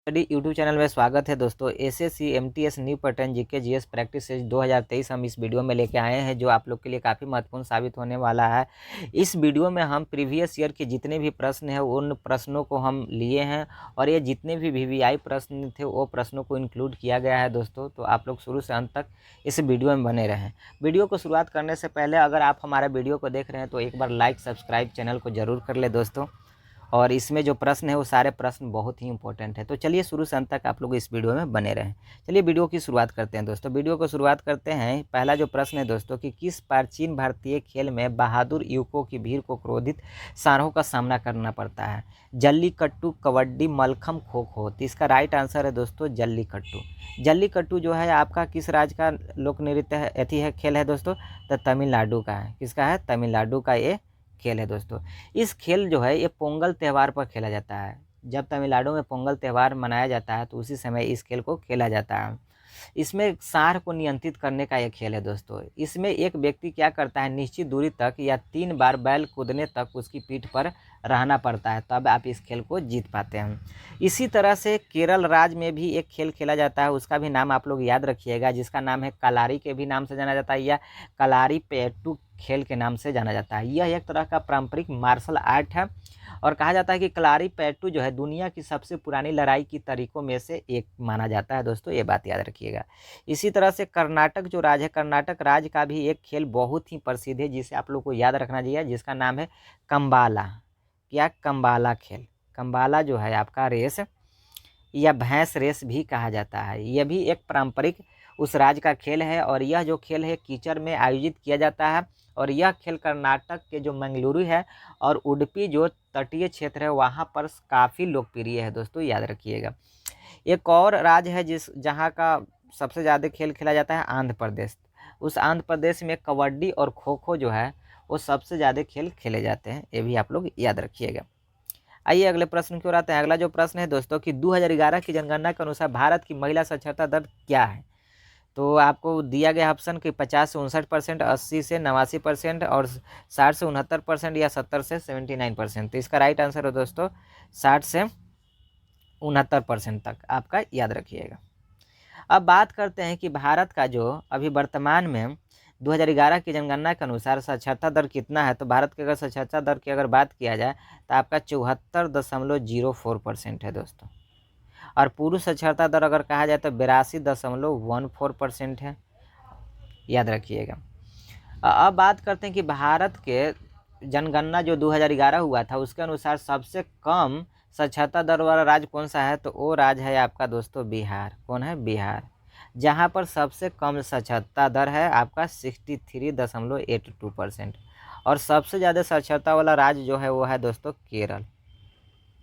Study YouTube channel में स्वागत है दोस्तों। SSC MTS new pattern GK GS practice set 2023 हम इस वीडियो में लेके आए हैं, जो आप लोग के लिए काफ़ी महत्वपूर्ण साबित होने वाला है। इस वीडियो में हम प्रीवियस ईयर के जितने भी प्रश्न हैं उन प्रश्नों को हम लिए हैं और ये जितने भी वीवीआई प्रश्न थे वो प्रश्नों को इंक्लूड किया गया है दोस्तों। तो आप लोग शुरू से अंत तक इस वीडियो में बने रहें। वीडियो को शुरुआत करने से पहले अगर आप हमारा वीडियो को देख रहे हैं तो एक बार लाइक सब्सक्राइब चैनल को ज़रूर कर ले दोस्तों। और इसमें जो प्रश्न है वो सारे प्रश्न बहुत ही इंपॉर्टेंट है। तो चलिए शुरू से अंत तक आप लोग इस वीडियो में बने रहें। चलिए वीडियो की शुरुआत करते हैं दोस्तों। वीडियो को शुरुआत करते हैं। पहला जो प्रश्न है दोस्तों कि किस प्राचीन भारतीय खेल में बहादुर युवकों की भीड़ को क्रोधित सांडों का सामना करना पड़ता है? जल्लीकट्टू, कबड्डी, मलखम, खो खो। तो इसका राइट आंसर है दोस्तों जल्लीकट्टू। जल्लीकट्टू जो है आपका किस राज्य का लोक नृत्य है, अति है खेल है दोस्तों? तो तमिलनाडु का है। किसका है? तमिलनाडु का ये खेल है दोस्तों। इस खेल जो है ये पोंगल त्यौहार पर खेला जाता है। जब तमिलनाडु में पोंगल त्यौहार मनाया जाता है तो उसी समय इस खेल को खेला जाता है। इसमें सांड को नियंत्रित करने का यह खेल है दोस्तों। इसमें एक व्यक्ति क्या करता है, निश्चित दूरी तक या 3 बार बैल कूदने तक उसकी पीठ पर रहना पड़ता है, तब आप इस खेल को जीत पाते हैं। इसी तरह से केरल राज्य में भी एक खेल खेला जाता है, उसका भी नाम आप लोग याद रखिएगा, जिसका नाम है कलारी के भी नाम से जाना जाता है या कलारी पेट्टू खेल के नाम से जाना जाता है। यह एक तरह का पारंपरिक मार्शल आर्ट है और कहा जाता है कि कलारी पेट्टू जो है दुनिया की सबसे पुरानी लड़ाई की तरीकों में से एक माना जाता है दोस्तों, ये बात याद रखिएगा। इसी तरह से कर्नाटक जो राज्य है, कर्नाटक राज्य का भी एक खेल बहुत ही प्रसिद्ध है जिसे आप लोग को याद रखना चाहिए, जिसका नाम है कंबाला। क्या? कंबाला खेल। कंबाला जो है आपका रेस या भैंस रेस भी कहा जाता है। यह भी एक पारंपरिक उस राज्य का खेल है और यह जो खेल है कीचड़ में आयोजित किया जाता है और यह खेल कर्नाटक के जो मंगलुरु है और उडुपी जो तटीय क्षेत्र है वहाँ पर काफ़ी लोकप्रिय है दोस्तों, याद रखिएगा। एक और राज्य है जहाँ का सबसे ज़्यादा खेल खेला जाता है, आंध्र प्रदेश। उस आंध्र प्रदेश में कबड्डी और खो खो जो है वो सबसे ज़्यादा खेल खेले जाते हैं, ये भी आप लोग याद रखिएगा। आइए अगले प्रश्न की ओर आते हैं। अगला जो प्रश्न है दोस्तों कि 2011 की जनगणना के अनुसार भारत की महिला साक्षरता दर क्या है? तो आपको दिया गया ऑप्शन कि 50 से 59%, 80 से 89% और 60 से 69% या 70 से 79%। तो इसका राइट आंसर है दोस्तों 60 से 69% तक, आपका याद रखिएगा। अब बात करते हैं कि भारत का जो अभी वर्तमान में 2011 की जनगणना के अनुसार साक्षरता दर कितना है। तो भारत की अगर साक्षरता दर की अगर बात किया जाए तो आपका 74.04% है दोस्तों। और पुरुष साक्षरता दर अगर कहा जाए तो 82.14% है, याद रखिएगा। अब बात करते हैं कि भारत के जनगणना जो 2011 हुआ था उसके अनुसार सबसे कम साक्षरता दर वाला राज्य कौन सा है? तो वो राज्य है आपका दोस्तों बिहार। कौन है? बिहार, जहाँ पर सबसे कम साक्षरता दर है आपका 63.82%। और सबसे ज़्यादा साक्षरता वाला राज्य जो है वो है दोस्तों केरल।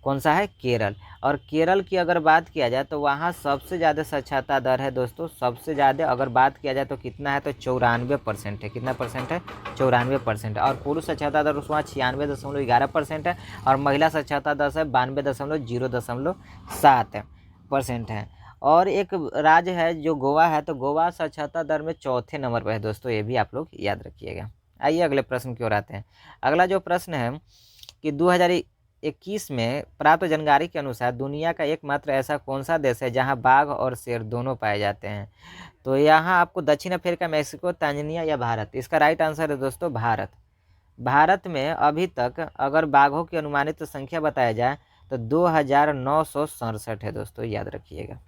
कौन सा है? केरल। और केरल की अगर बात किया जाए तो वहाँ सबसे ज़्यादा साक्षरता दर है दोस्तों, सबसे ज़्यादा अगर बात किया जाए तो कितना है? तो 94% है। कितना परसेंट है? 94%। और पुरुष साक्षरता दर वहाँ 96.11% है और महिला साक्षरता दर है 92.07% है। और एक राज्य है जो गोवा है, तो गोवा साक्षरता दर में चौथे नंबर पर है दोस्तों, ये भी आप लोग याद रखिएगा। आइए अगले प्रश्न की ओर आते हैं। अगला जो प्रश्न है कि 2021 में प्राप्त जानकारी के अनुसार दुनिया का एकमात्र ऐसा कौन सा देश है जहां बाघ और शेर दोनों पाए जाते हैं? तो यहाँ आपको दक्षिण अफ्रीका, मैक्सिको, तांजानिया या भारत? इसका राइट आंसर है दोस्तों भारत। भारत में अभी तक अगर बाघों की अनुमानित संख्या बताया जाए तो 2967 है दोस्तों, याद रखिएगा।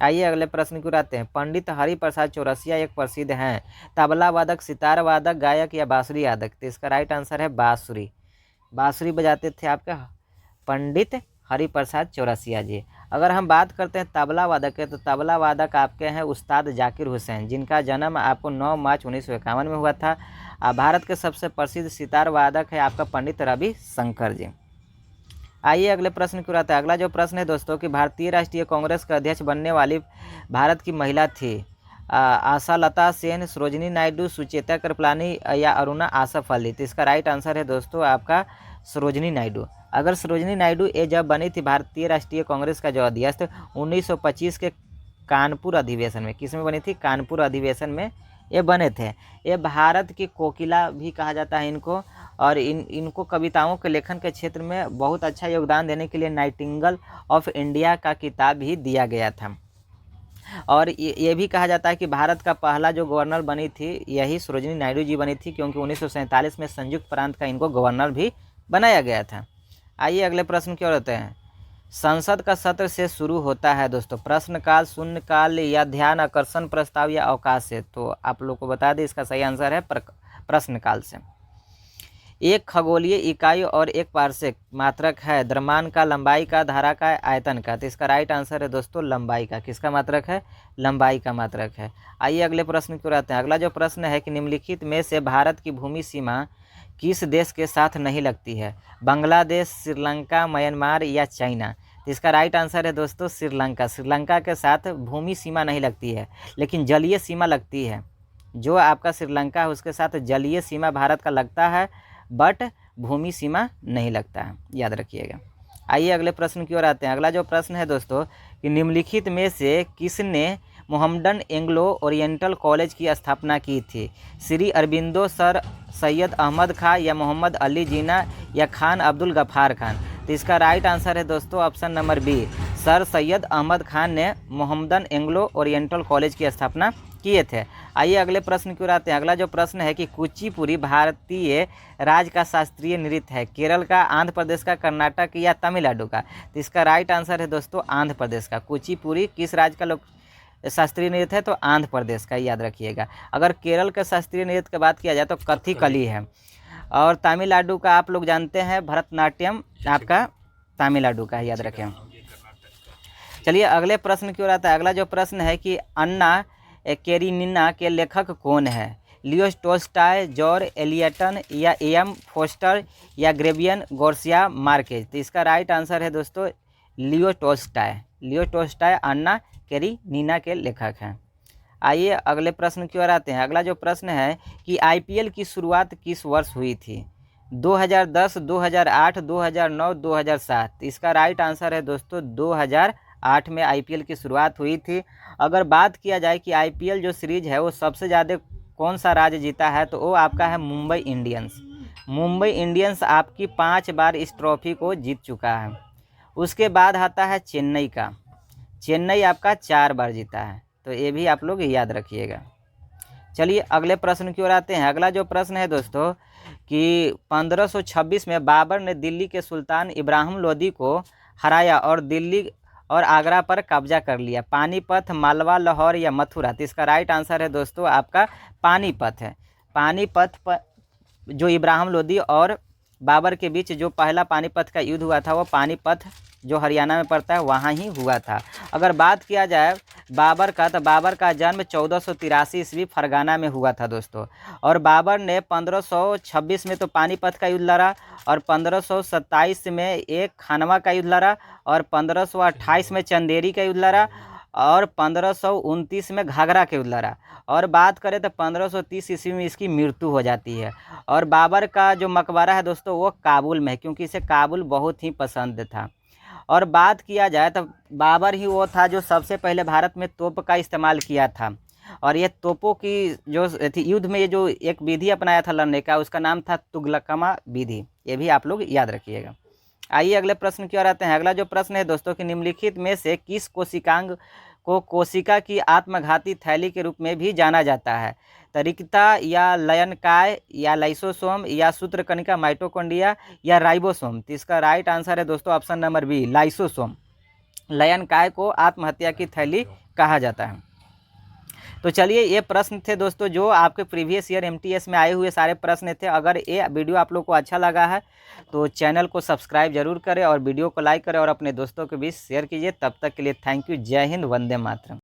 आइए अगले प्रश्न की ओर आते हैं। पंडित हरिप्रसाद चौरसिया एक प्रसिद्ध हैं तबला वादक, सितार वादक, गायक या बांसुरी वादक? तो इसका राइट आंसर है बांसुरी। बांसुरी बजाते थे आपके पंडित हरिप्रसाद चौरसिया जी। अगर हम बात करते हैं तबला वादक के, तो तबला वादक आपके हैं उस्ताद जाकिर हुसैन, जिनका जन्म आपको 9 मार्च 1951 में हुआ था। भारत के सबसे प्रसिद्ध सितार वादक है आपका पंडित रवि शंकर जी। आइए अगले प्रश्न की ओर आते हैं। अगला जो प्रश्न है दोस्तों कि भारतीय राष्ट्रीय कांग्रेस का अध्यक्ष बनने वाली भारत की महिला थी आशा लता सेन, सरोजिनी नायडू, सुचेता कृपलानी या अरुणा आसफ अली? तो इसका राइट आंसर है दोस्तों आपका सरोजिनी नायडू। अगर सरोजिनी नायडू ये जब बनी थी भारतीय राष्ट्रीय कांग्रेस का जो अध्यक्ष 1925 के कानपुर अधिवेशन में, किस में बनी थी? कानपुर अधिवेशन में ये बने थे। ये भारत की कोकिला भी कहा जाता है इनको, और इनको कविताओं के लेखन के क्षेत्र में बहुत अच्छा योगदान देने के लिए नाइटिंगेल ऑफ इंडिया का खिताब भी दिया गया था। और ये भी कहा जाता है कि भारत का पहला जो गवर्नर बनी थी यही सरोजिनी नायडू जी बनी थी, क्योंकि 1947 में संयुक्त प्रांत का इनको गवर्नर भी बनाया गया था। आइए अगले प्रश्न की ओर आते हैं। संसद का सत्र से शुरू होता है दोस्तों प्रश्नकाल, शून्यकाल या ध्यान आकर्षण प्रस्ताव या अवकाश से। तो आप लोग को बता दें इसका सही आंसर है प्रश्नकाल से। एक खगोलीय इकाई और एक पार्सेक मात्रक है द्रव्यमान का, लंबाई का, धारा का, आयतन का। तो इसका राइट आंसर है दोस्तों लंबाई का। किसका मात्रक है? लंबाई का मात्रक है। आइए अगले प्रश्न की ओर आते हैं। अगला जो प्रश्न है कि निम्नलिखित में से भारत की भूमि सीमा किस देश के साथ नहीं लगती है? बांग्लादेश, श्रीलंका, म्यांमार या चाइना। तो इसका राइट आंसर है दोस्तों श्रीलंका। श्रीलंका के साथ भूमि सीमा नहीं लगती है, लेकिन जलीय सीमा लगती है। जो आपका श्रीलंका है उसके साथ जलीय सीमा भारत का लगता है, बट भूमि सीमा नहीं लगता है, याद रखिएगा। आइए अगले प्रश्न की ओर आते हैं। अगला जो प्रश्न है दोस्तों कि निम्नलिखित में से किसने मोहम्मदन एंग्लो ओरिएंटल कॉलेज की स्थापना की थी? श्री अरबिंदो, सर सैयद अहमद खां या मोहम्मद अली जिन्ना या खान अब्दुल गफ्फार खान। तो इसका राइट आंसर है दोस्तों option number B, sir Syed Ahmad Khan ने मोहम्मदन एंग्लो ओरिएंटल कॉलेज की स्थापना किए थे। आइए अगले प्रश्न की ओर आते हैं। अगला जो प्रश्न है कि कुचिपुड़ी भारतीय राज्य का शास्त्रीय नृत्य है? केरल का, आंध्र प्रदेश का, कर्नाटक या तमिलनाडु का। तो इसका राइट आंसर है दोस्तों आंध्र प्रदेश का। कुचिपुड़ी किस राज्य का लोक शास्त्रीय नृत्य है? तो आंध्र प्रदेश का, याद रखिएगा। अगर केरल का शास्त्रीय नृत्य की बात किया जाए तो कथकली है, और तमिलनाडु का आप लोग जानते हैं भरतनाट्यम आपका तमिलनाडु का है, याद रखें। चलिए अगले प्रश्न की ओर आता है। अगला जो प्रश्न है कि अन्ना कैरेनिना के लेखक कौन है? लियो टॉल्स्टॉय, जॉर्ज एलियटन या एम फोस्टर या ग्रेवियन गार्सिया मार्केज। तो इसका राइट आंसर है दोस्तों लियो टॉल्स्टॉय। लियो टॉल्स्टॉय अन्ना कैरेनिना के लेखक हैं। आइए अगले प्रश्न की ओर आते हैं। अगला जो प्रश्न है कि आईपीएल की शुरुआत किस वर्ष हुई थी? 2010, 2008, 2009, 2007। इसका राइट आंसर है दोस्तों 2008 में आईपीएल की शुरुआत हुई थी। अगर बात किया जाए कि आईपीएल जो सीरीज है वो सबसे ज़्यादा कौन सा राज्य जीता है, तो वो आपका है मुंबई इंडियंस। मुंबई इंडियंस आपकी 5 बार इस ट्रॉफी को जीत चुका है। उसके बाद आता है चेन्नई का। चेन्नई आपका 4 बार जीता है, तो ये भी आप लोग याद रखिएगा। चलिए अगले प्रश्न की ओर आते हैं। अगला जो प्रश्न है दोस्तों कि 1526 में बाबर ने दिल्ली के सुल्तान इब्राहिम लोदी को हराया और दिल्ली और आगरा पर कब्जा कर लिया। पानीपत, मालवा, लाहौर या मथुरा। तो इसका राइट आंसर है दोस्तों आपका पानीपत है। पानीपत पर जो इब्राहिम लोदी और बाबर के बीच जो पहला पानीपत का युद्ध हुआ था वो पानीपत जो हरियाणा में पड़ता है वहाँ ही हुआ था। अगर बात किया जाए बाबर का, तो बाबर का जन्म 1483 ईस्वी फरगाना में हुआ था दोस्तों। और बाबर ने 1526 में तो पानीपत का युद्ध लड़ा, और 1527 में एक खानवा का युद्ध लड़ा, और 1528 में चंदेरी का युद्ध लड़ा, और 1529 में घाघरा के युद्ध लड़ा। और बात करें तो 1530 ईस्वी में इसकी मृत्यु हो जाती है। और बाबर का जो मकबरा है दोस्तों वो काबुल में है, क्योंकि इसे काबुल बहुत ही पसंद था। और बात किया जाए तो बाबर ही वो था जो सबसे पहले भारत में तोप का इस्तेमाल किया था। और ये तोपों की जो थी युद्ध में ये जो एक विधि अपनाया था लड़ने का, उसका नाम था तुगलकमा विधि। ये भी आप लोग याद रखिएगा। आइए अगले प्रश्न की ओर आते हैं। अगला जो प्रश्न है दोस्तों कि निम्नलिखित में से किस कोशिकांग को कोशिका की आत्मघाती थैली के रूप में भी जाना जाता है? तरिकता या लयनकाय या लाइसोसोम या सूत्रकणिका माइटोकॉन्ड्रिया या राइबोसोम। तो इसका राइट आंसर है दोस्तों ऑप्शन नंबर बी, लाइसोसोम। लयनकाय को आत्महत्या की थैली कहा जाता है। तो चलिए ये प्रश्न थे दोस्तों जो आपके प्रीवियस ईयर एमटीएस में आए हुए सारे प्रश्न थे। अगर ये वीडियो आप लोग को अच्छा लगा है तो चैनल को सब्सक्राइब जरूर करें और वीडियो को लाइक करें और अपने दोस्तों के बीच शेयर कीजिए। तब तक के लिए थैंक यू। जय हिंद, वंदे मातरम।